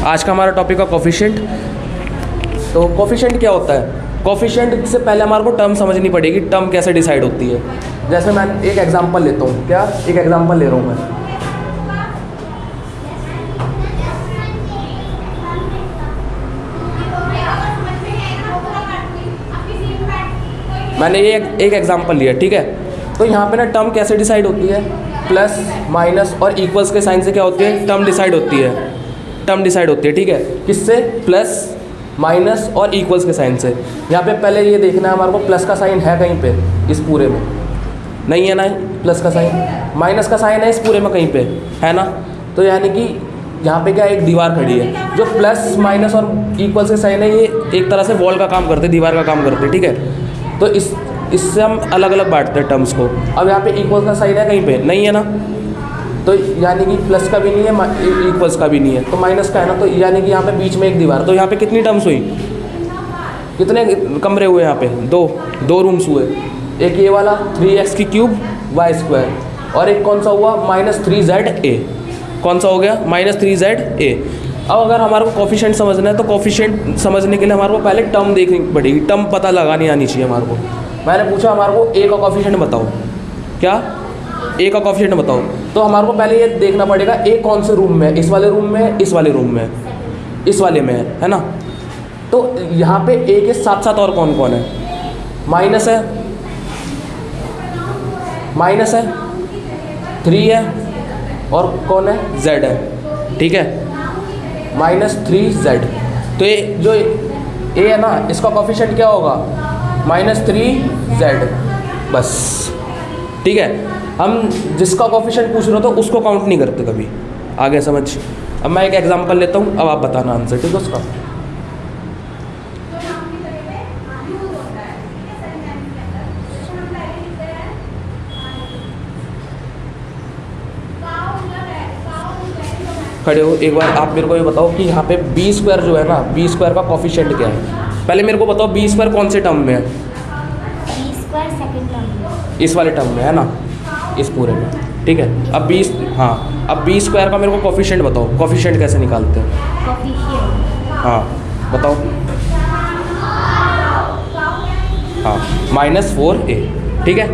आज का हमारा टॉपिक है कोफिशिएंट। तो कोफिशिएंट क्या होता है? कोफिशिएंट से पहले हमारे को टर्म समझनी पड़ेगी, टर्म कैसे डिसाइड होती है। जैसे मैं एक एग्जांपल लेता हूँ, क्या एक एग्जांपल ले रहा हूँ मैंने ये एक एग्जांपल लिया, ठीक है। तो यहाँ पे ना टर्म कैसे डिसाइड होती है, प्लस माइनस और इक्वल्स के साइन से क्या होती है, टर्म डिसाइड होती है। टर्म डिसाइड होती है, ठीक है, किससे? प्लस माइनस और इक्वल्स के साइन से। यहाँ पे पहले ये देखना है हमारे को प्लस का साइन है कहीं पे इस पूरे में, नहीं है ना प्लस का साइन, माइनस का साइन है इस पूरे में कहीं पे, है ना। तो यानी कि यहाँ पे क्या एक दीवार खड़ी है, जो प्लस माइनस और इक्वल्स के साइन है ये एक तरह से वॉल का काम करते, दीवार का काम करते, ठीक है। तो इससे हम अलग अलग बांटते हैं टर्म्स को। अब यहाँ पे इक्वल्स का साइन है कहीं पे, नहीं है ना, तो यानी कि प्लस का भी नहीं है, इक्वल्स का भी नहीं है, तो माइनस का है ना, तो यानी कि यहाँ पे बीच में एक दीवार। तो यहाँ पे कितनी टर्म्स हुई, कितने कमरे हुए यहाँ पे? दो रूम्स हुए। एक ये वाला 3x³ y², और एक कौन सा हुआ -3za। कौन सा हो गया? -3za। अब अगर हमारे को कोफिशिएंट समझना है तो कोफिशिएंट समझने के लिए हमारे को पहले टर्म देखनी पड़ेगी, टर्म पता लगानी आनी चाहिए हमारे को। मैंने पूछा हमारे को ए का कोफिशिएंट बताओ, क्या ए का कोफिशिएंट बताओ, तो हमारे को पहले ये देखना पड़ेगा ए कौन से रूम में है, इस वाले रूम में, इस वाले रूम में, इस वाले में है ना। तो यहाँ पे ए के साथ साथ और कौन कौन है? माइनस है, 3 है, और कौन है? z है, ठीक है, -3z। तो ये जो ए है ना, इसका कोफिशिएंट क्या होगा? -3z, बस, ठीक है। हम जिसका कोफिशिएंट पूछ रहे हो तो उसको काउंट नहीं करते कभी, आगे समझ। अब मैं एक एग्जांपल लेता हूँ, अब आप बताना आंसर, ठीक है उसका। खड़े हो, एक बार आप मेरे को ये बताओ कि यहाँ पे b² जो है ना, b² का कोफिशिएंट क्या है? पहले मेरे को बताओ b² कौन से टर्म में है? b² सेकंड टर्म में, इस वाले टर्म में है ना, इस पूरे में, ठीक है। अब अब b² का मेरे को कोफिशिएंट बताओ, कोफिशिएंट कैसे निकालते हैं? कोफिशिएंट, हाँ बताओ। हाँ, -4a, ठीक है।